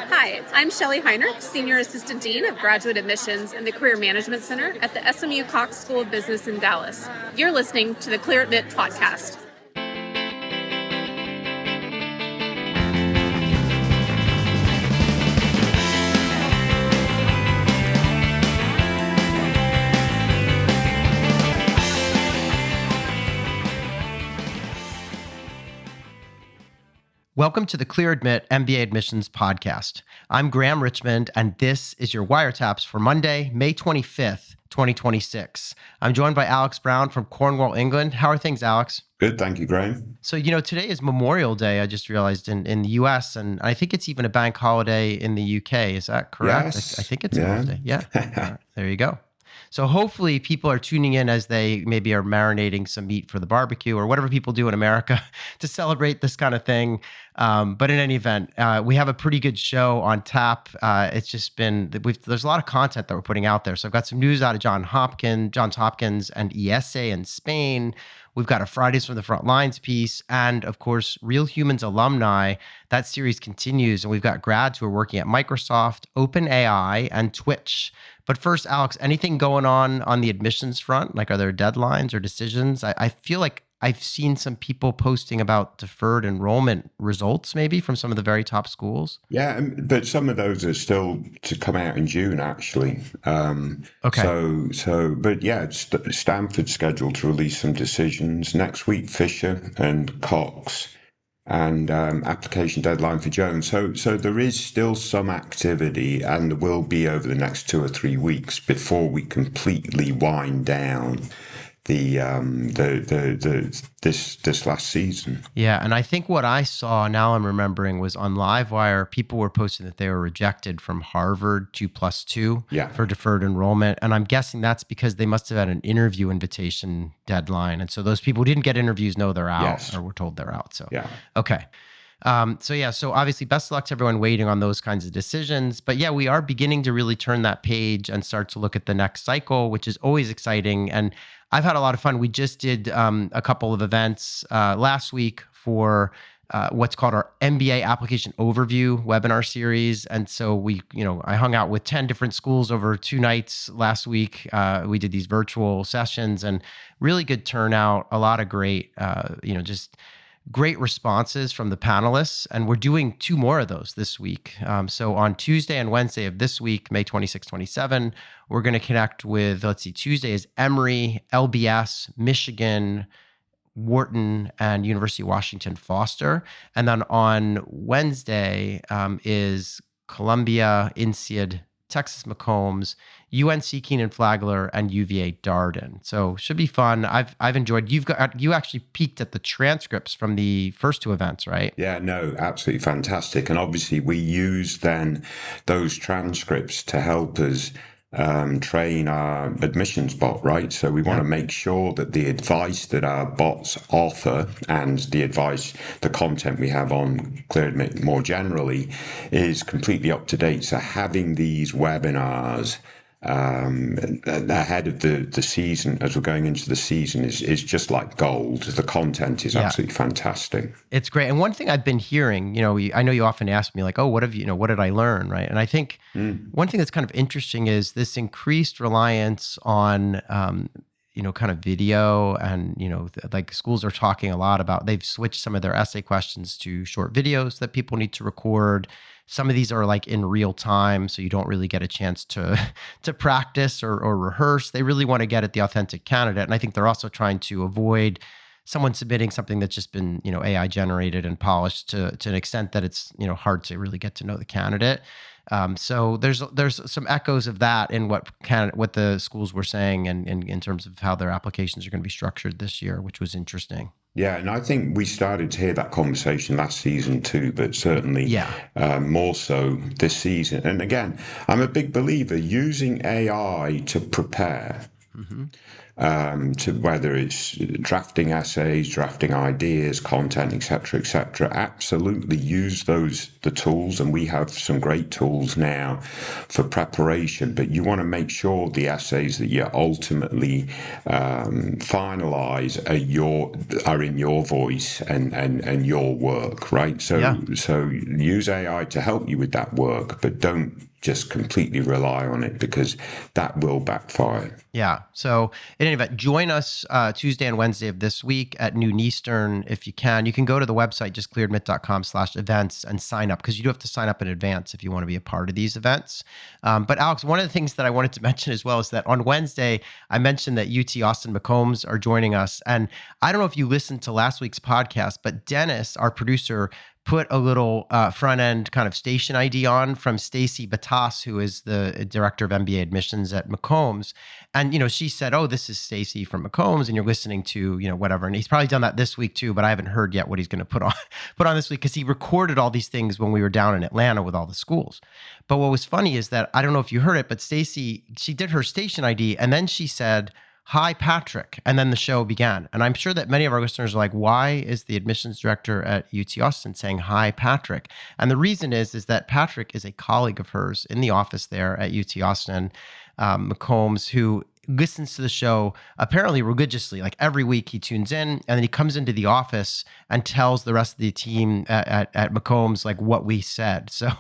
Hi, I'm Shelley Heinrich, Senior Assistant Dean of Graduate Admissions in the Career Management Center at the SMU Cox School of Business in Dallas. You're listening to the Clear Admit podcast. Welcome to the Clear Admit MBA Admissions podcast. I'm Graham Richmond, and this is your wiretaps for Monday, May 25th, 2026. I'm joined by Alex Brown from Cornwall, England. How are things, Alex? Good, thank you, Graham. So, today is Memorial Day, I just realized, in the US, and I think it's even a bank holiday in the UK. Is that correct? Yes. I think it's a holiday. Yeah. All right, there you go. So hopefully people are tuning in as they maybe are marinating some meat for the barbecue or whatever people do in America to celebrate this kind of thing. But in any event, we have a pretty good show on tap. It's just been, there's a lot of content that we're putting out there. So I've got some news out of Johns Hopkins and IESE in Spain. We've got a Fridays from the Frontlines piece, and of course, Real Humans Alumni. That series continues, and we've got grads who are working at Microsoft, OpenAI, and Twitch. But first, Alex, anything going on the admissions front? Like, are there deadlines or decisions? I feel like I've seen some people posting about deferred enrollment results, maybe from some of the very top schools. Yeah, but some of those are still to come out in June, actually. Okay. But yeah, Stanford's scheduled to release some decisions next week. Fisher and Cox, and application deadline for Jones. So there is still some activity, and there will be over the next 2 or 3 weeks before we completely wind down this last season. Yeah, and I think what I saw, now I'm remembering, was on Livewire, people were posting that they were rejected from Harvard 2+2 for deferred enrollment. And I'm guessing that's because they must have had an interview invitation deadline. And so those people who didn't get interviews know they're out, or were told they're out. So, okay. So obviously best of luck to everyone waiting on those kinds of decisions. But yeah, we are beginning to really turn that page and start to look at the next cycle, which is always exciting. And I've had a lot of fun. We just did a couple of events last week for what's called our MBA Application Overview webinar series. And so I hung out with 10 different schools over 2 nights last week. We did these virtual sessions and really good turnout, a lot of great, just great responses from the panelists. And we're doing 2 more of those this week. So on Tuesday and Wednesday of this week, May 26, 27, we're going to connect with, Tuesday is Emory, LBS, Michigan, Wharton, and University of Washington Foster. And then on Wednesday is Columbia, INSEAD, Texas McCombs, UNC Keenan Flagler, and UVA Darden. So should be fun. I've enjoyed. You actually peeked at the transcripts from the first 2 events, right? Yeah, no, absolutely fantastic. And obviously we use then those transcripts to help us train our admissions bot, right? So we want to make sure that the advice that our bots offer and the content we have on ClearAdmit more generally is completely up to date. So having these webinars ahead of the season, as we're going into the season, is just like gold. The content is absolutely fantastic. It's great. And one thing I've been hearing, I know you often ask me like, oh, what did I learn, right? And I think one thing that's kind of interesting is this increased reliance on kind of video, and like schools are talking a lot about, they've switched some of their essay questions to short videos that people need to record. Some of these are like in real time, so you don't really get a chance to practice or rehearse. They really want to get at the authentic candidate. And I think they're also trying to avoid someone submitting something that's just been, AI generated and polished to an extent that it's, hard to really get to know the candidate. So there's some echoes of that in what the schools were saying and in terms of how their applications are going to be structured this year, which was interesting. Yeah, and I think we started to hear that conversation last season too, but certainly more so this season. And again, I'm a big believer using AI to prepare. to whether it's drafting essays, drafting ideas, content, etc., absolutely use the tools, and we have some great tools now for preparation. But you want to make sure the essays that you ultimately finalize are in your voice and your work, right? So use AI to help you with that work, but don't just completely rely on it, because that will backfire. Yeah. So in any event, join us Tuesday and Wednesday of this week at noon Eastern if you can. You can go to the website, just clearedmit.com/events, and sign up, because you do have to sign up in advance if you want to be a part of these events. But Alex, one of the things that I wanted to mention as well is that on Wednesday, I mentioned that UT Austin McCombs are joining us. And I don't know if you listened to last week's podcast, but Dennis, our producer, put a little front end kind of station ID on from Stacy Batas, who is the director of MBA Admissions at McCombs. And, she said, "Oh, this is Stacy from McCombs, and you're listening to, whatever." And he's probably done that this week too, but I haven't heard yet what he's going to put on this week, because he recorded all these things when we were down in Atlanta with all the schools. But what was funny is that, I don't know if you heard it, but Stacy, she did her station ID, and then she said, "Hi, Patrick." And then the show began. And I'm sure that many of our listeners are like, why is the admissions director at UT Austin saying, "Hi, Patrick"? And the reason is that Patrick is a colleague of hers in the office there at UT Austin, McCombs, who listens to the show apparently religiously. Like every week he tunes in, and then he comes into the office and tells the rest of the team at McCombs like what we said. So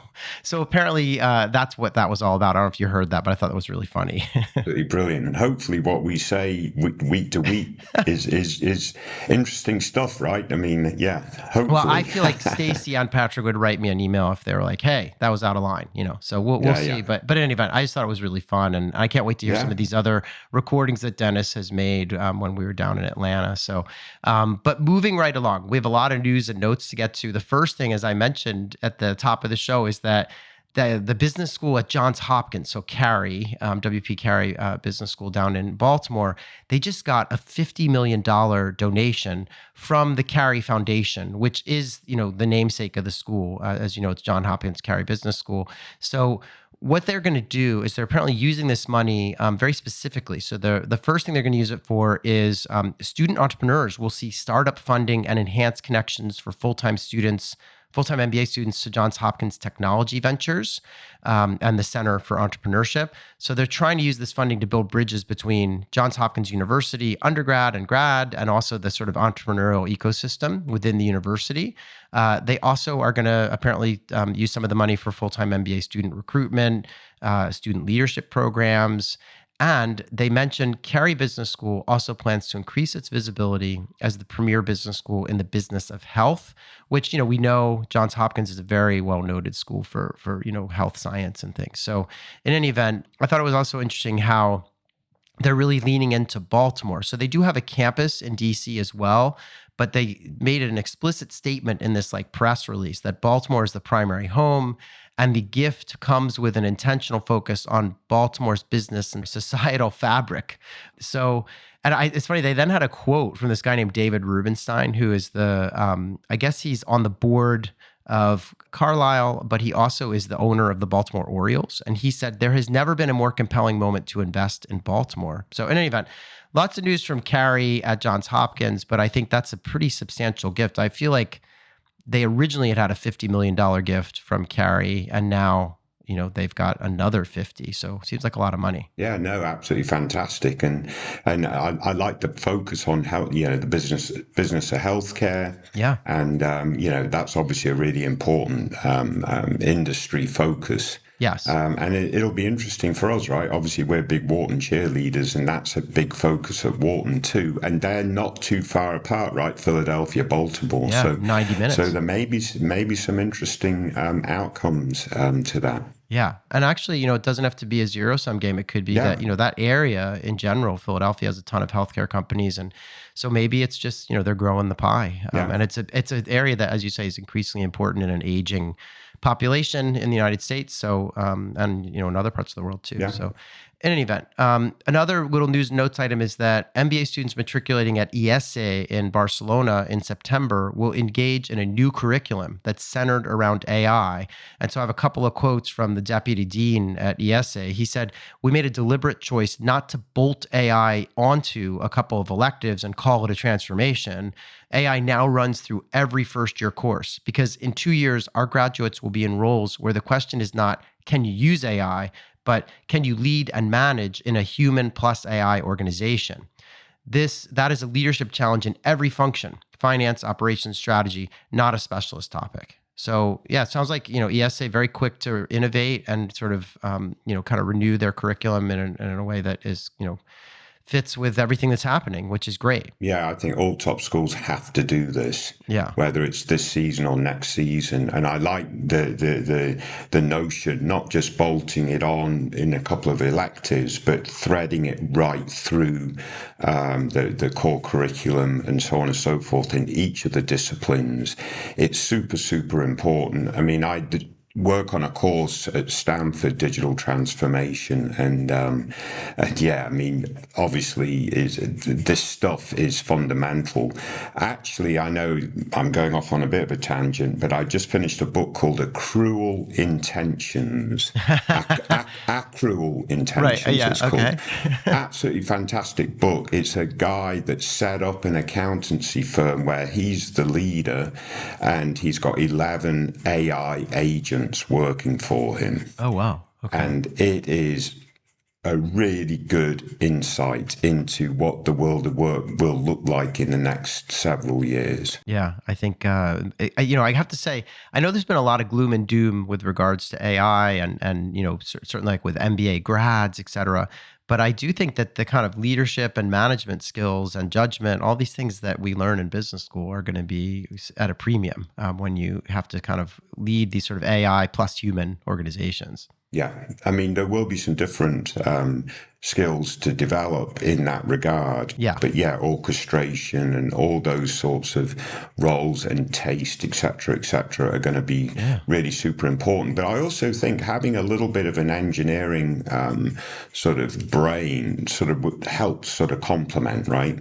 apparently that's what that was all about. I don't know if you heard that, but I thought that was really funny. Absolutely brilliant. And hopefully what we say week to week is interesting stuff, right? I mean, yeah, hopefully. Well, I feel like Stacy and Patrick would write me an email if they were like, "Hey, that was out of line," So we'll see. Yeah. But in any event, I just thought it was really fun, and I can't wait to hear some of these other recordings that Dennis has made when we were down in Atlanta. So, but moving right along, we have a lot of news and notes to get to. The first thing, as I mentioned at the top of the show, is that the business school at Johns Hopkins, so Carey, WP Carey Business School down in Baltimore, they just got a $50 million donation from the Carey Foundation, which is, the namesake of the school. As you know, it's Johns Hopkins Carey Business School. So what they're going to do is they're apparently using this money very specifically. So the first thing they're going to use it for is student entrepreneurs will see startup funding and enhanced connections for full-time MBA students to Johns Hopkins Technology Ventures and the Center for Entrepreneurship. So they're trying to use this funding to build bridges between Johns Hopkins University undergrad and grad, and also the sort of entrepreneurial ecosystem within the university. They also are going to apparently use some of the money for full-time MBA student recruitment, student leadership programs. And they mentioned Carey Business School also plans to increase its visibility as the premier business school in the business of health, which, we know Johns Hopkins is a very well-noted school for health science and things. So in any event, I thought it was also interesting how they're really leaning into Baltimore. So they do have a campus in DC as well, but they made an explicit statement in this press release that Baltimore is the primary home, and the gift comes with an intentional focus on Baltimore's business and societal fabric. So, it's funny, they then had a quote from this guy named David Rubenstein, who is I guess he's on the board of Carlisle, but he also is the owner of the Baltimore Orioles. And he said, "There has never been a more compelling moment to invest in Baltimore." So in any event, lots of news from Carey at Johns Hopkins, but I think that's a pretty substantial gift. I feel like they originally had a $50 million gift from Carey, and now, they've got another 50. So it seems like a lot of money. Yeah, no, absolutely fantastic. And I like the focus on how, the business of healthcare. Yeah. And, that's obviously a really important industry focus. Yes. And it'll be interesting for us, right? Obviously, we're big Wharton cheerleaders, and that's a big focus at Wharton too. And they're not too far apart, right? Philadelphia, Baltimore. Yeah, so 90 minutes. So there may be some interesting outcomes to that. Yeah. And actually, it doesn't have to be a zero-sum game. It could be that, that area in general, Philadelphia has a ton of healthcare companies. And so maybe it's just, they're growing the pie. And it's an area that, as you say, is increasingly important in an aging population in the United States. So, and, in other parts of the world too. Yeah. So In any event, another little news and notes item is that MBA students matriculating at IESE in Barcelona in September will engage in a new curriculum that's centered around AI. And so I have a couple of quotes from the deputy dean at IESE. He said, "We made a deliberate choice not to bolt AI onto a couple of electives and call it a transformation. AI now runs through every first-year course because in 2 years, our graduates will be in roles where the question is not, can you use AI, but can you lead and manage in a human plus AI organization? That is a leadership challenge in every function, finance, operations, strategy, not a specialist topic." So yeah, it sounds like, ESA very quick to innovate and sort of, kind of renew their curriculum in a way that is, fits with everything that's happening, which is great. Yeah, I think all top schools have to do this. Yeah. Whether it's this season or next season. And I like the notion, not just bolting it on in a couple of electives, but threading it right through the core curriculum and so on and so forth in each of the disciplines. It's super, super important. I mean, I did work on a course at Stanford, digital transformation, and yeah, I mean, obviously, this stuff is fundamental. Actually, I know I'm going off on a bit of a tangent, but I just finished a book called "Accrual Intentions." Accrual Intentions. Right. Yeah. It's Okay. called. Absolutely fantastic book. It's a guy that set up an accountancy firm where he's the leader, and he's got 11 AI agents working for him. Oh, wow. Okay. And it is a really good insight into what the world of work will look like in the next several years. Yeah, I think, I have to say, I know there's been a lot of gloom and doom with regards to AI and certainly like with MBA grads, et cetera. But I do think that the kind of leadership and management skills and judgment, all these things that we learn in business school are going to be at a premium when you have to kind of lead these sort of AI plus human organizations. Yeah, I mean, there will be some different skills to develop in that regard. Yeah. But yeah, orchestration and all those sorts of roles and taste, et cetera, are going to be really super important. But I also think having a little bit of an engineering sort of brain sort of helps sort of complement, right?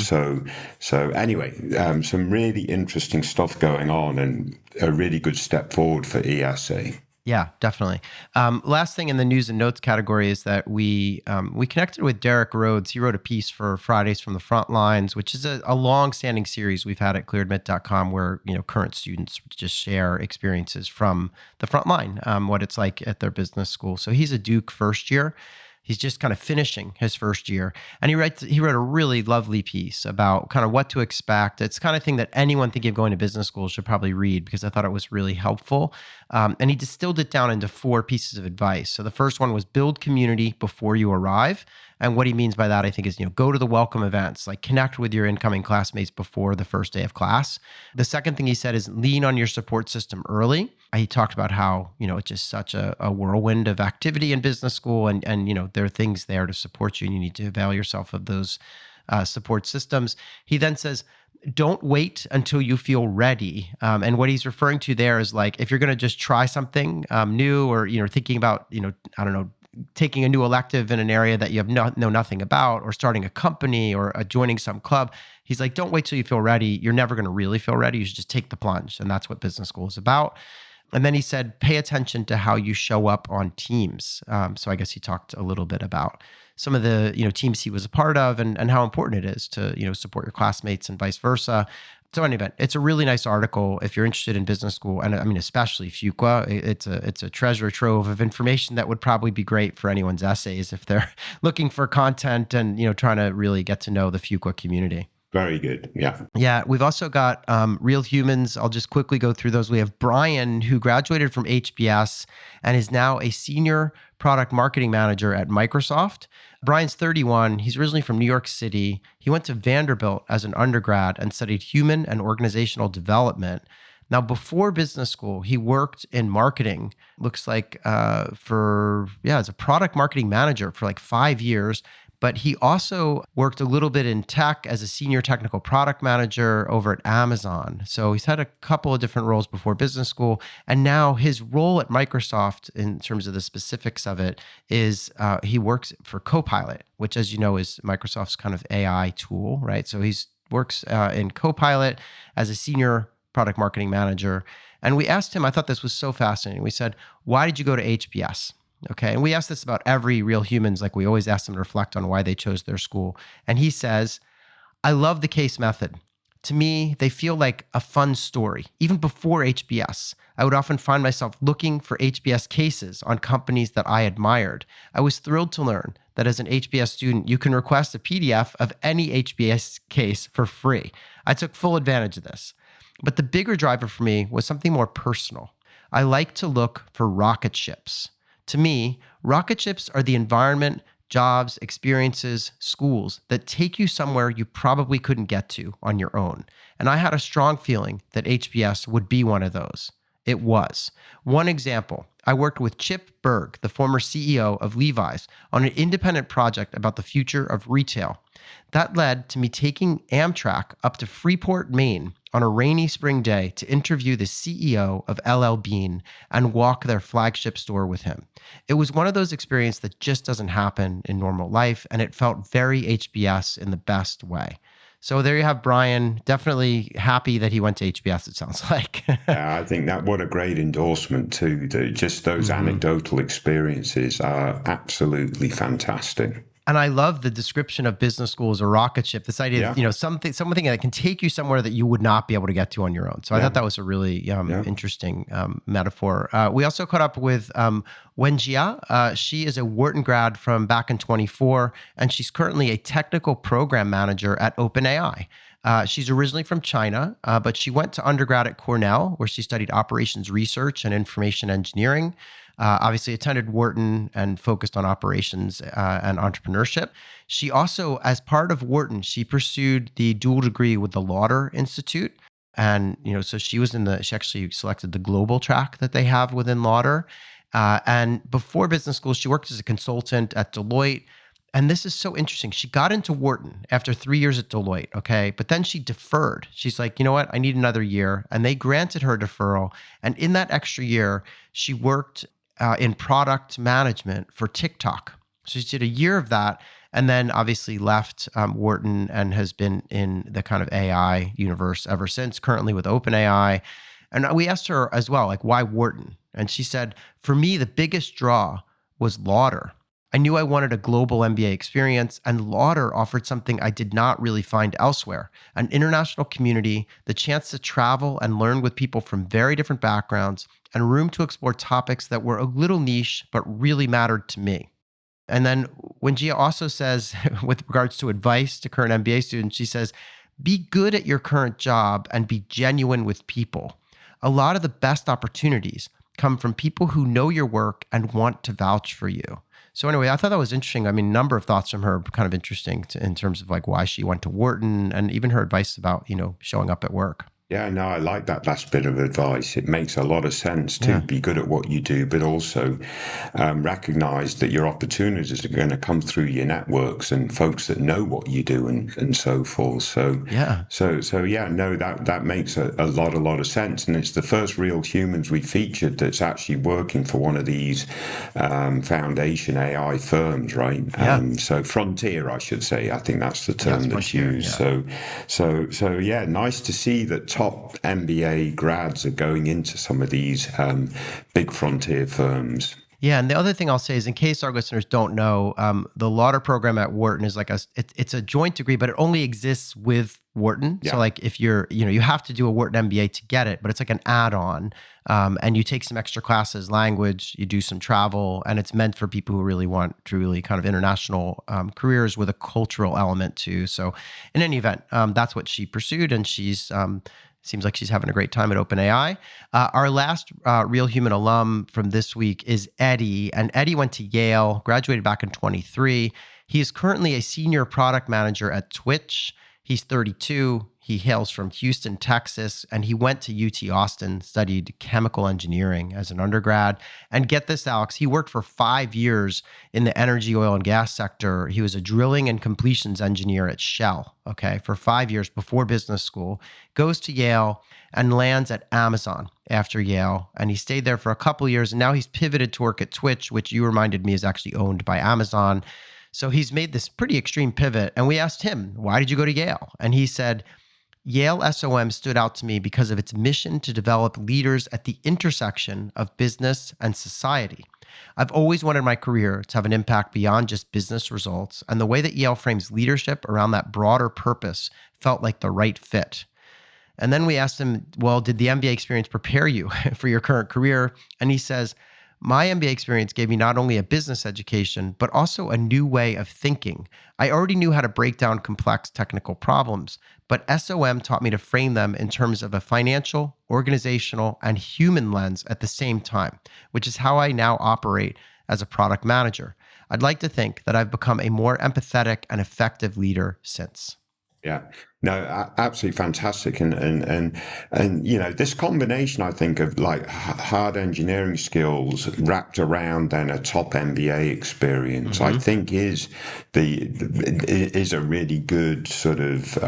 So anyway, some really interesting stuff going on and a really good step forward for ESA. Yeah, definitely. Last thing in the news and notes category is that we connected with Derek Rhodes. He wrote a piece for Fridays from the Frontlines, which is a long-standing series we've had at clearedmit.com where current students just share experiences from the front line, what it's like at their business school. So he's a Duke first year. He's just kind of finishing his first year. And he wrote a really lovely piece about kind of what to expect. It's the kind of thing that anyone thinking of going to business school should probably read because I thought it was really helpful. And he distilled it down into 4 pieces of advice. So the first one was build community before you arrive. And what he means by that, I think, is, go to the welcome events, like connect with your incoming classmates before the first day of class. The second thing he said is lean on your support system early. He talked about how, it's just such a whirlwind of activity in business school and there are things there to support you and you need to avail yourself of those support systems. He then says, don't wait until you feel ready. And what he's referring to there is like, if you're going to just try something new or, thinking about, I don't know, taking a new elective in an area that you have know nothing about or starting a company or joining some club. He's like, don't wait till you feel ready. You're never going to really feel ready. You should just take the plunge. And that's what business school is about. And then he said, pay attention to how you show up on teams. So I guess he talked a little bit about some of the teams he was a part of and how important it is to support your classmates and vice versa. So in any event, it's a really nice article if you're interested in business school, and I mean especially Fuqua. It's a treasure trove of information that would probably be great for anyone's essays if they're looking for content and trying to really get to know the Fuqua community. Very good. Yeah. Yeah. We've also got Real Humans. I'll just quickly go through those. We have Brian, who graduated from HBS and is now a senior product marketing manager at Microsoft. Brian's 31. He's originally from New York City. He went to Vanderbilt as an undergrad and studied human and organizational development. Now, before business school, he worked in marketing, looks like as a product marketing manager for like 5 years, but he also worked a little bit in tech as a senior technical product manager over at Amazon. So he's had a couple of different roles before business school. And now his role at Microsoft, in terms of the specifics of it, is he works for Copilot, which, as you know, is Microsoft's kind of AI tool, right? So he works in Copilot as a senior product marketing manager. And we asked him, I thought this was so fascinating. We said, why did you go to HBS? Okay. And we asked this about every Real Humans, like we always ask them to reflect on why they chose their school. And he says, I love the case method. To me, they feel like a fun story. Even before HBS, I would often find myself looking for HBS cases on companies that I admired. I was thrilled to learn that as an HBS student, you can request a PDF of any HBS case for free. I took full advantage of this. But the bigger driver for me was something more personal. I like to look for rocket ships. To me, rocket ships are the environment, jobs, experiences, schools that take you somewhere you probably couldn't get to on your own. And I had a strong feeling that HBS would be one of those. It was. One example, I worked with Chip Berg, the former CEO of Levi's, on an independent project about the future of retail. That led to me taking Amtrak up to Freeport, Maine on a rainy spring day to interview the CEO of LL Bean and walk their flagship store with him. It was one of those experiences that just doesn't happen in normal life, and it felt very HBS in the best way. So there you have Brian, definitely happy that he went to HBS, it sounds like. Yeah, I think that what a great endorsement too. Just those anecdotal experiences are absolutely fantastic. And I love the description of business school as a rocket ship. This idea, of, something that can take you somewhere that you would not be able to get to on your own. So I thought that was a really interesting metaphor. We also caught up with Wenjia. She is a Wharton grad from back in 24, and she's currently a technical program manager at OpenAI. She's originally from China, but she went to undergrad at Cornell, where she studied operations research and information engineering. Obviously attended Wharton and focused on operations and entrepreneurship. She also, as part of Wharton, she pursued the dual degree with the Lauder Institute. And, so she actually selected the global track that they have within Lauder. And before business school, she worked as a consultant at Deloitte. And this is so interesting. She got into Wharton after 3 years at Deloitte, okay? But then she deferred. She's like, you know what? I need another year. And they granted her a deferral. And in that extra year, she worked in product management for TikTok. So she did a year of that and then obviously left Wharton and has been in the kind of AI universe ever since, currently with OpenAI. And we asked her as well, like, why Wharton? And she said, for me, the biggest draw was Lauder. I knew I wanted a global MBA experience, and Lauder offered something I did not really find elsewhere: an international community, the chance to travel and learn with people from very different backgrounds, and room to explore topics that were a little niche but really mattered to me. And then Wenjia also says, with regards to advice to current MBA students, she says, be good at your current job and be genuine with people. A lot of the best opportunities come from people who know your work and want to vouch for you. So anyway, I thought that was interesting. I mean, a number of thoughts from her, kind of interesting in terms of like why she went to Wharton and even her advice about, showing up at work. Yeah, no, I like that last bit of advice. It makes a lot of sense to be good at what you do, but also recognize that your opportunities are going to come through your networks and folks that know what you do and so forth. So that makes a lot of sense. And it's the first Real Humans we featured that's actually working for one of these foundation AI firms, right? So Frontier, I should say. I think that's the term that's used. Yeah. So nice to see that top MBA grads are going into some of these big frontier firms. Yeah, and the other thing I'll say is, in case our listeners don't know, the Lauder program at Wharton is like it's a joint degree, but it only exists with Wharton. Yeah. So like if you're, you have to do a Wharton MBA to get it, but it's like an add-on, and you take some extra classes, language, you do some travel, and it's meant for people who really want truly kind of international careers with a cultural element too. So in any event, that's what she pursued, and she's seems like she's having a great time at OpenAI. Our last Real Human alum from this week is Eddie. And Eddie went to Yale, graduated back in 23. He is currently a senior product manager at Twitch. He's 32. He hails from Houston, Texas, and he went to UT Austin, studied chemical engineering as an undergrad. And get this, Alex, he worked for 5 years in the energy, oil, and gas sector. He was a drilling and completions engineer at Shell, okay, for 5 years before business school, goes to Yale and lands at Amazon after Yale. And he stayed there for a couple years, and now he's pivoted to work at Twitch, which you reminded me is actually owned by Amazon. So he's made this pretty extreme pivot. And we asked him, why did you go to Yale? And he said, Yale SOM stood out to me because of its mission to develop leaders at the intersection of business and society. I've always wanted my career to have an impact beyond just business results, and the way that Yale frames leadership around that broader purpose felt like the right fit. And then we asked him, well, did the MBA experience prepare you for your current career? And he says, my MBA experience gave me not only a business education, but also a new way of thinking. I already knew how to break down complex technical problems, but SOM taught me to frame them in terms of a financial, organizational, and human lens at the same time, which is how I now operate as a product manager. I'd like to think that I've become a more empathetic and effective leader since. Yeah, no, absolutely fantastic, and this combination, I think, of like hard engineering skills wrapped around then a top MBA experience, I think is a really good sort of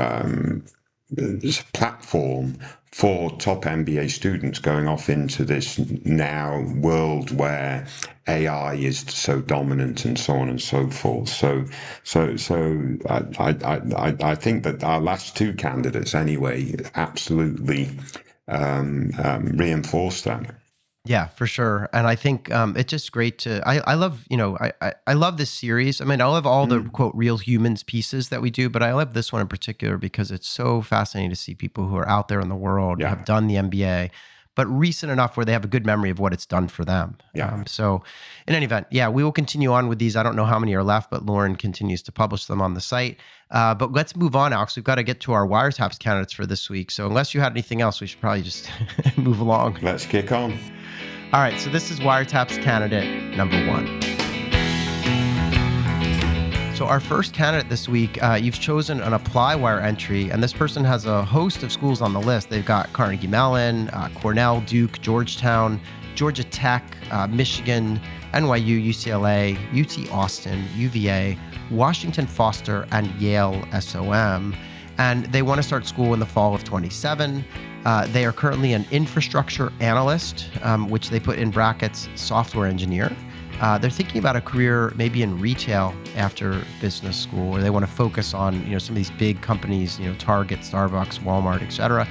platform for top MBA students going off into this now world where AI is so dominant and so on and so forth. So I think that our last two candidates anyway absolutely reinforce that. Yeah, for sure. And I think it's just great to, I love, I love this series. I mean, I love all the quote real humans pieces that we do, but I love this one in particular because it's so fascinating to see people who are out there in the world, have done the MBA, but recent enough where they have a good memory of what it's done for them. So in any event, we will continue on with these. I don't know how many are left, but Lauren continues to publish them on the site. But let's move on, Alex. We've got to get to our wiretaps candidates for this week. So unless you had anything else, we should probably just move along. Let's kick on. All right, so this is wiretaps candidate number 1. So our first candidate this week, you've chosen an ApplyWire entry, and this person has a host of schools on the list. They've got Carnegie Mellon, Cornell, Duke, Georgetown, Georgia Tech, Michigan, NYU, UCLA, UT Austin, UVA, Washington Foster, and Yale SOM. And they want to start school in the fall of 27. They are currently an infrastructure analyst, which they put in brackets software engineer. They're thinking about a career maybe in retail after business school, where they want to focus on some of these big companies, Target, Starbucks, Walmart, etc.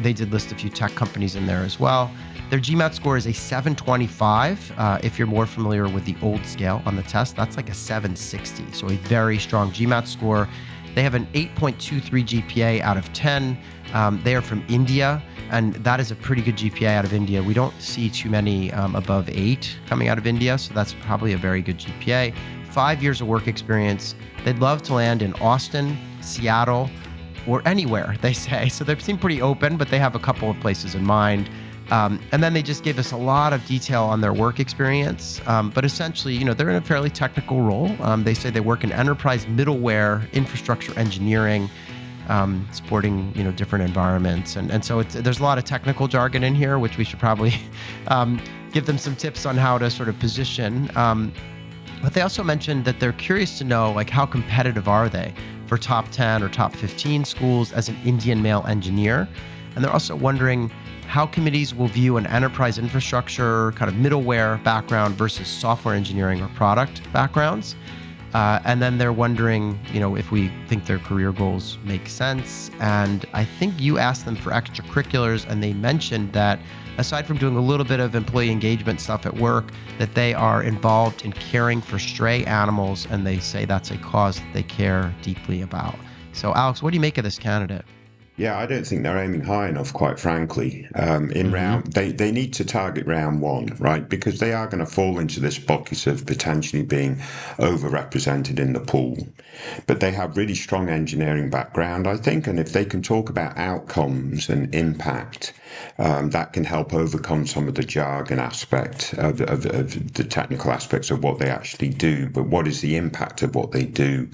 They did list a few tech companies in there as well. Their GMAT score is a 725. If you're more familiar with the old scale on the test, that's like a 760. So a very strong GMAT score. They have an 8.23 GPA out of 10. They are from India, and that is a pretty good GPA out of India. We don't see too many above 8 coming out of India, so that's probably a very good GPA. 5 years of work experience. They'd love to land in Austin, Seattle, or anywhere, they say. So they seem pretty open, but they have a couple of places in mind. And then they just gave us a lot of detail on their work experience. But essentially, they're in a fairly technical role. They say they work in enterprise middleware, infrastructure engineering, supporting, different environments. And so there's a lot of technical jargon in here, which we should probably give them some tips on how to sort of position. But they also mentioned that they're curious to know, like, how competitive are they for top 10 or top 15 schools as an Indian male engineer? And they're also wondering how committees will view an enterprise infrastructure kind of middleware background versus software engineering or product backgrounds. And then they're wondering, if we think their career goals make sense. And I think you asked them for extracurriculars, and they mentioned that aside from doing a little bit of employee engagement stuff at work, that they are involved in caring for stray animals, and they say that's a cause that they care deeply about. So, Alex, what do you make of this candidate? Yeah, I don't think they're aiming high enough, quite frankly. They need to target round 1, right? Because they are going to fall into this bucket of potentially being overrepresented in the pool. But they have really strong engineering background, I think, and if they can talk about outcomes and impact, that can help overcome some of the jargon aspect of the technical aspects of what they actually do. But what is the impact of what they do,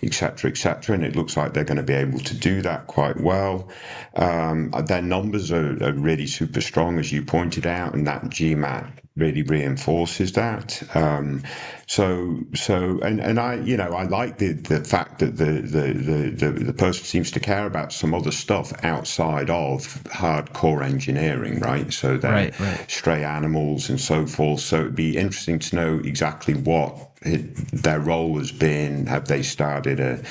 et cetera, et cetera. And it looks like they're going to be able to do that quite well. Their numbers are really super strong, as you pointed out, and that GMAT really reinforces that. And I like the fact that the person seems to care about some other stuff outside of hardcore engineering, right? So they're stray animals and so forth. So it'd be interesting to know exactly what their role has been. Have they started a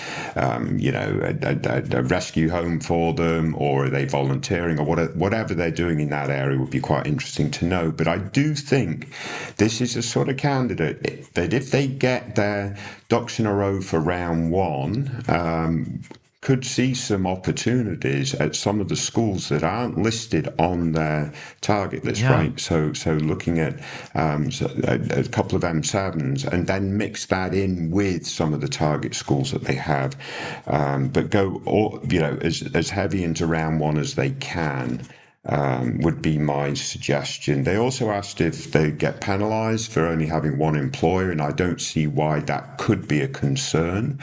rescue home for them, or are they volunteering, or whatever they're doing in that area would be quite interesting to know. But I do think this is a sort of candidate that if they get their ducks in a row for round one, could see some opportunities at some of the schools that aren't listed on their target list, right? So looking at a couple of M7s and then mix that in with some of the target schools that they have, but go as heavy into round one as they can. Would be my suggestion. They also asked if they get penalized for only having one employer, and I don't see why that could be a concern.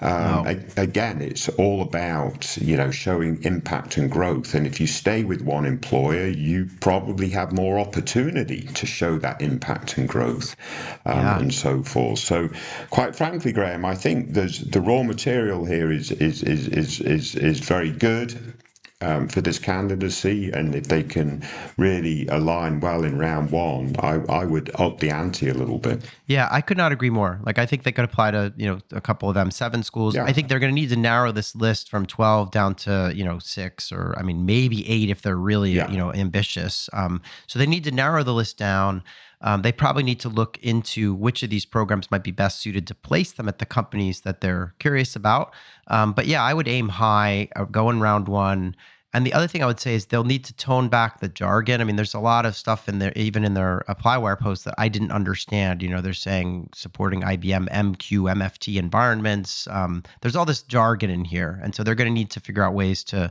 Again, it's all about, showing impact and growth. And if you stay with one employer, you probably have more opportunity to show that impact and growth, and so forth. So quite frankly, Graham, I think the raw material here is very good. For this candidacy, and if they can really align well in round one, I would up the ante a little bit. Yeah, I could not agree more. Like, I think they could apply to, a couple of M7 schools. Yeah. I think they're going to need to narrow this list from 12 down to, 6, or maybe 8 if they're really, ambitious. So they need to narrow the list down. They probably need to look into which of these programs might be best suited to place them at the companies that they're curious about. But yeah, I would aim high, go in round one. And the other thing I would say is they'll need to tone back the jargon. There's a lot of stuff in there, even in their ApplyWire post, that I didn't understand. They're saying supporting IBM MQ, MFT environments. There's all this jargon in here. And so they're going to need to figure out ways to,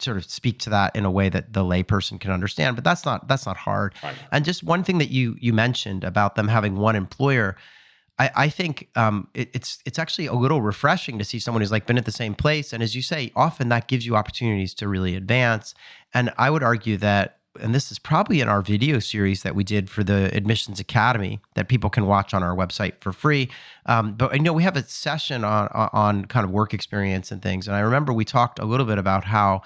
sort of speak to that in a way that the layperson can understand. But that's not hard. Right. And just one thing that you mentioned about them having one employer, I think it's actually a little refreshing to see someone who's been at the same place. And as you say, often that gives you opportunities to really advance. And I would argue that, and this is probably in our video series that we did for the Admissions Academy that people can watch on our website for free. But we have a session on kind of work experience and things. And I remember we talked a little bit about how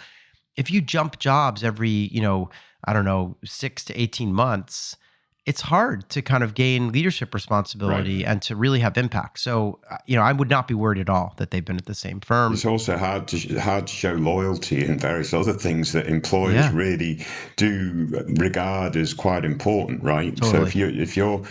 if you jump jobs every, 6 to 18 months, it's hard to kind of gain leadership responsibility and to really have impact. So, I would not be worried at all that they've been at the same firm. It's also hard to show loyalty and various other things that employers really do regard as quite important, right? Totally. So if you're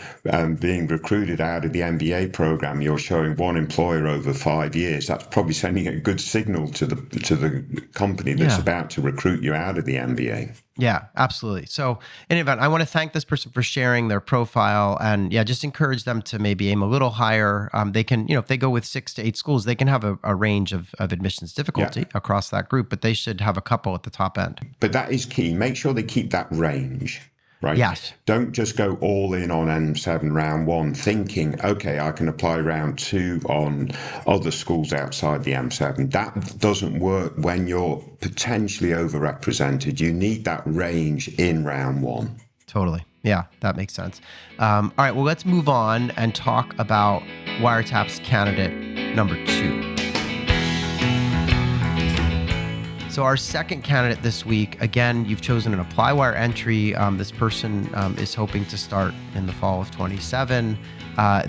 being recruited out of the MBA program, you're showing one employer over 5 years. That's probably sending a good signal to the company that's about to recruit you out of the MBA. Yeah, absolutely. So in any event, I want to thank this person for sharing their profile, and just encourage them to maybe aim a little higher. They can, if they go with 6 to 8 schools, they can have a range of admissions difficulty across that group, but they should have a couple at the top end. But that is key. Make sure they keep that range. Right? Yes. Don't just go all in on M7 round one thinking, okay, I can apply round 2 on other schools outside the M7. That doesn't work when you're potentially overrepresented. You need that range in round 1. Totally. Yeah, that makes sense. All right, well, let's move on and talk about Wiretap's candidate number 2. So our second candidate this week, again, you've chosen an ApplyWire entry. This person is hoping to start in the fall of 27.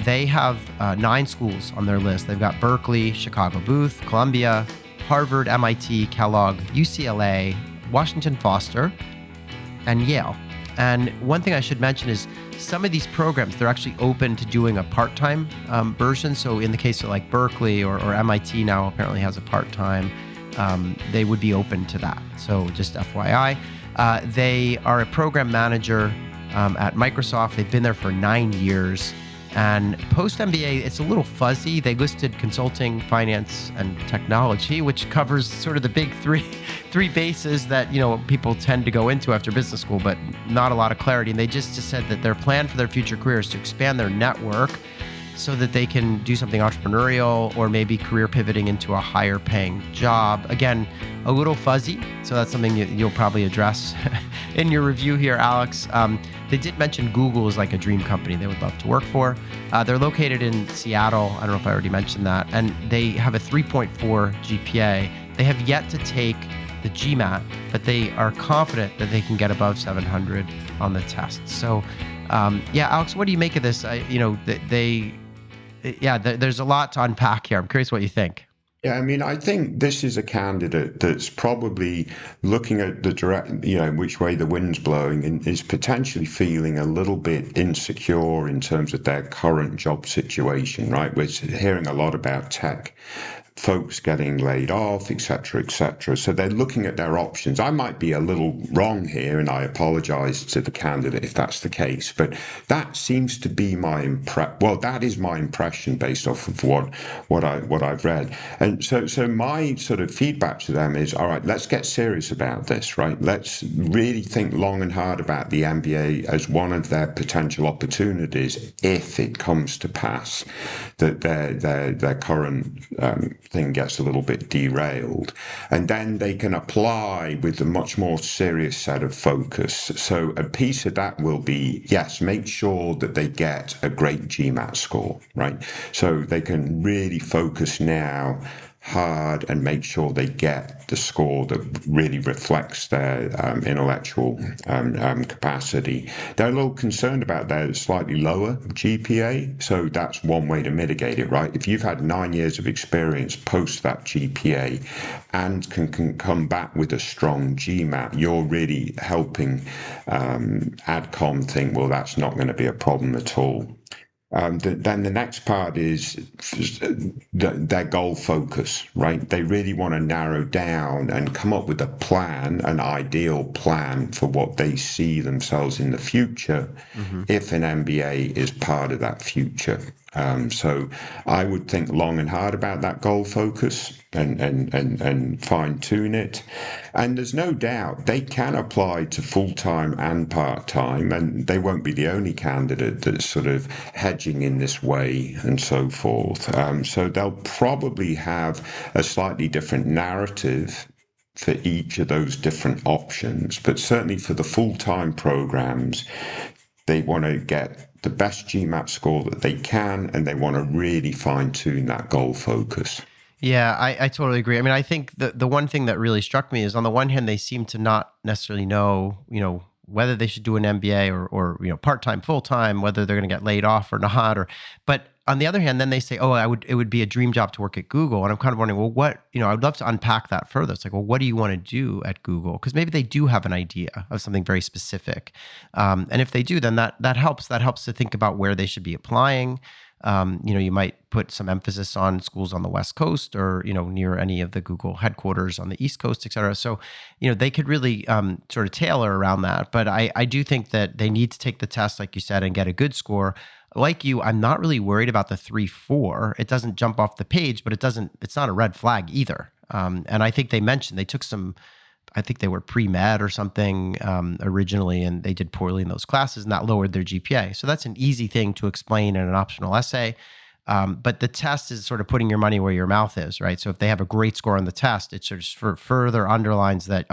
They have 9 schools on their list. They've got Berkeley, Chicago Booth, Columbia, Harvard, MIT, Kellogg, UCLA, Washington Foster, and Yale. And one thing I should mention is some of these programs, they're actually open to doing a part-time version. So in the case of Berkeley or MIT now apparently has a part-time, they would be open to that. So just FYI. They are a program manager at Microsoft. They've been there for 9 years. And post MBA, it's a little fuzzy. They listed consulting, finance, and technology, which covers sort of the big three bases that people tend to go into after business school, but not a lot of clarity. And they just said that their plan for their future career is to expand their network so that they can do something entrepreneurial or maybe career pivoting into a higher paying job. Again, a little fuzzy. So that's something you'll probably address in your review here, Alex. They did mention Google is like a dream company they would love to work for. They're located in Seattle. I don't know if I already mentioned that. And they have a 3.4 GPA. They have yet to take the GMAT, but they are confident that they can get above 700 on the test. So, Alex, what do you make of this? There's a lot to unpack here. I'm curious what you think. Yeah, I mean, I think this is a candidate that's probably looking at the which way the wind's blowing, and is potentially feeling a little bit insecure in terms of their current job situation, right? We're hearing a lot about tech folks getting laid off, et cetera. So they're looking at their options. I might be a little wrong here, and I apologize to the candidate if that's the case, but that seems to be that is my impression based off of what I've read. And so my sort of feedback to them is, all right, let's get serious about this, right? Let's really think long and hard about the MBA as one of their potential opportunities if it comes to pass that their current thing gets a little bit derailed, and then they can apply with a much more serious set of focus. So a piece of that will be, yes, make sure that they get a great GMAT score, right? So they can really focus now hard and make sure they get the score that really reflects their intellectual capacity. They're a little concerned about their slightly lower GPA, so that's one way to mitigate it, right? If you've had 9 years of experience post that GPA and can come back with a strong GMAT, you're really helping AdCom think, well, that's not going to be a problem at all. Then the next part is their goal focus, right? They really want to narrow down and come up with a plan, an ideal plan for what they see themselves in the future, if an MBA is part of that future. So I would think long and hard about that goal focus and fine tune it. And there's no doubt they can apply to full-time and part-time, and they won't be the only candidate that's sort of hedging in this way and so forth. So they'll probably have a slightly different narrative for each of those different options, but certainly for the full-time programs, they want to get the best GMAT score that they can, and they want to really fine-tune that goal focus. Yeah, I totally agree. I mean, I think the one thing that really struck me is, on the one hand, they seem to not necessarily know, whether they should do an MBA or part-time, full-time, whether they're going to get laid off or not. But on the other hand, then they say, it would be a dream job to work at Google. And I'm kind of wondering, well, what, I would love to unpack that further. It's like, well, what do you want to do at Google? Because maybe they do have an idea of something very specific. And if they do, then that helps. That helps to think about where they should be applying. You might put some emphasis on schools on the West Coast or, near any of the Google headquarters on the East Coast, et cetera. So, they could really sort of tailor around that. But I do think that they need to take the test, like you said, and get a good score. Like you, I'm not really worried about the 3.4. It doesn't jump off the page, but it's not a red flag either. And I think they mentioned they took I think they were pre-med or something originally, and they did poorly in those classes, and that lowered their GPA. So that's an easy thing to explain in an optional essay. But the test is sort of putting your money where your mouth is, right? So if they have a great score on the test, it sort of further underlines that,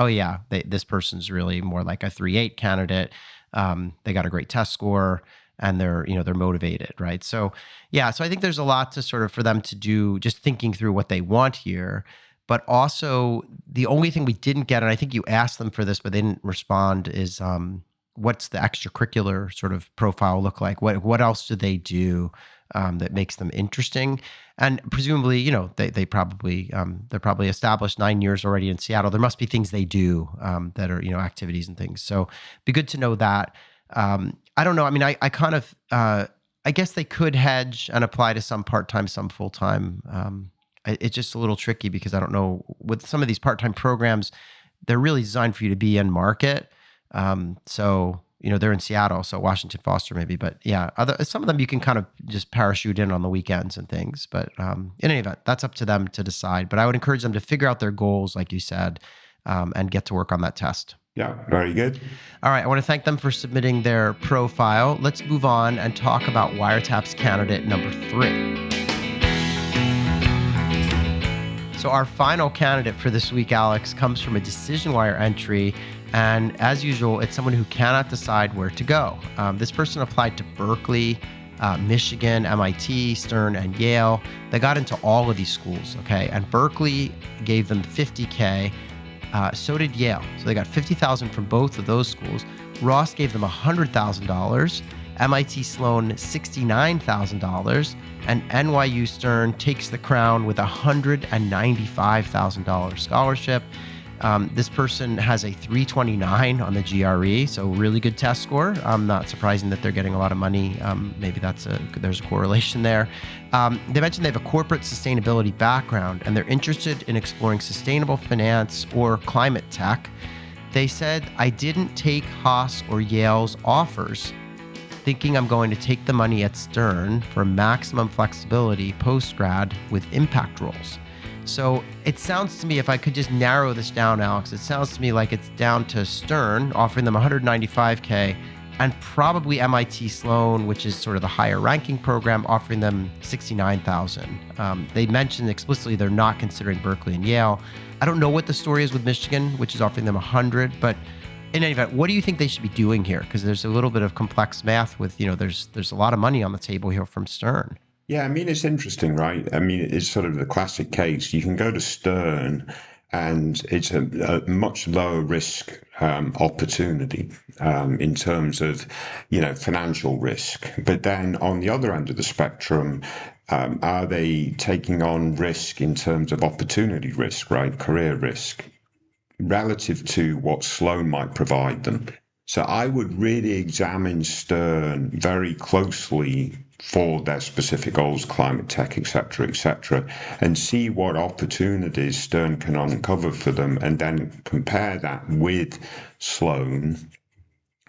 this person's really more like a 3.8 candidate. They got a great test score, and they're motivated, right? So so I think there's a lot to sort of for them to do, just thinking through what they want here. But also, the only thing we didn't get, and I think you asked them for this, but they didn't respond, is what's the extracurricular sort of profile look like? What else do they do that makes them interesting? And presumably, they probably they're probably established 9 years already in Seattle. There must be things they do that are activities and things. So it'd be good to know that. I don't know. I mean, I kind of I guess they could hedge and apply to some part-time, some full-time. It's just a little tricky because I don't know, with some of these part-time programs, they're really designed for you to be in market. So they're in Seattle, so Washington Foster maybe, but yeah, some of them you can kind of just parachute in on the weekends and things. But in any event, that's up to them to decide. But I would encourage them to figure out their goals, like you said, and get to work on that test. Yeah, very good. All right, I want to thank them for submitting their profile. Let's move on and talk about Wiretap's candidate number 3. So our final candidate for this week, Alex, comes from a DecisionWire entry. And as usual, it's someone who cannot decide where to go. This person applied to Berkeley, Michigan, MIT, Stern, and Yale. They got into all of these schools, okay? And Berkeley gave them $50K. So did Yale. So they got $50,000 from both of those schools. Ross gave them $100,000. MIT Sloan $69,000. And NYU Stern takes the crown with a $195,000 scholarship. This person has a 329 on the GRE, so really good test score. Not surprising that they're getting a lot of money. Maybe there's a correlation there. They mentioned they have a corporate sustainability background, and they're interested in exploring sustainable finance or climate tech. They said, I didn't take Haas or Yale's offers, thinking I'm going to take the money at Stern for maximum flexibility post-grad with impact roles. So it sounds to me, if I could just narrow this down, Alex, it sounds to me like it's down to Stern offering them $195K and probably MIT Sloan, which is sort of the higher ranking program, offering them $69,000. They mentioned explicitly they're not considering Berkeley and Yale. I don't know what the story is with Michigan, which is offering them $100, but in any event, what do you think they should be doing here? Because there's a little bit of complex math with, there's a lot of money on the table here from Stern. Yeah, I mean, it's interesting, right? I mean, it's sort of the classic case. You can go to Stern and it's a much lower risk opportunity in terms of, financial risk. But then on the other end of the spectrum, are they taking on risk in terms of opportunity risk, right? Career risk relative to what Sloan might provide them. So I would really examine Stern very closely for their specific goals, climate tech, et cetera, and see what opportunities Stern can uncover for them, and then compare that with Sloan,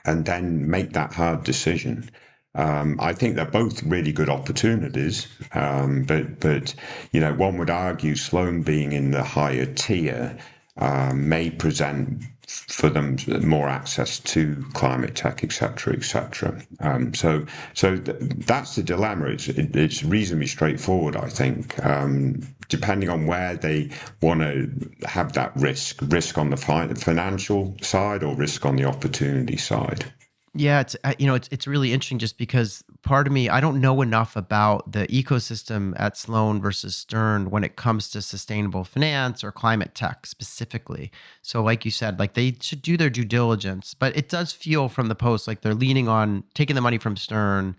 and then make that hard decision. I think they're both really good opportunities, but one would argue Sloan being in the higher tier may present for them more access to climate tech, et cetera. So that's the dilemma. It's reasonably straightforward, I think, depending on where they want to have that risk on the financial side or risk on the opportunity side. Yeah, it's really interesting just because part of me, I don't know enough about the ecosystem at Sloan versus Stern when it comes to sustainable finance or climate tech specifically. So like you said, like they should do their due diligence, but it does feel from the post like they're leaning on taking the money from Stern,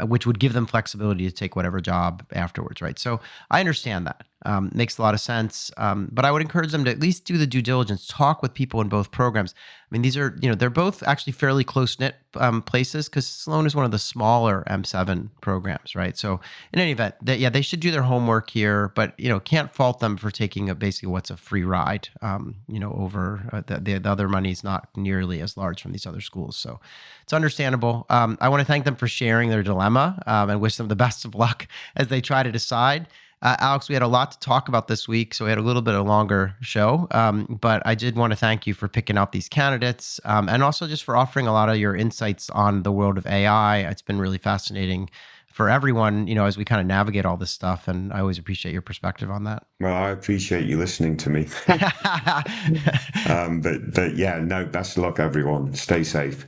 which would give them flexibility to take whatever job afterwards, right? So I understand that. Makes a lot of sense. But I would encourage them to at least do the due diligence, talk with people in both programs. I mean, these are, they're both actually fairly close-knit places because Sloan is one of the smaller M7 programs, right? So in any event, they should do their homework here, but, can't fault them for taking basically what's a free ride, over the other money is not nearly as large from these other schools. So it's understandable. I want to thank them for sharing their dilemma and wish them the best of luck as they try to decide. Alex, we had a lot to talk about this week, so we had a little bit of a longer show. But I did want to thank you for picking out these candidates and also just for offering a lot of your insights on the world of AI. It's been really fascinating for everyone, as we kind of navigate all this stuff. And I always appreciate your perspective on that. Well, I appreciate you listening to me. But yeah, no, best of luck, everyone. Stay safe.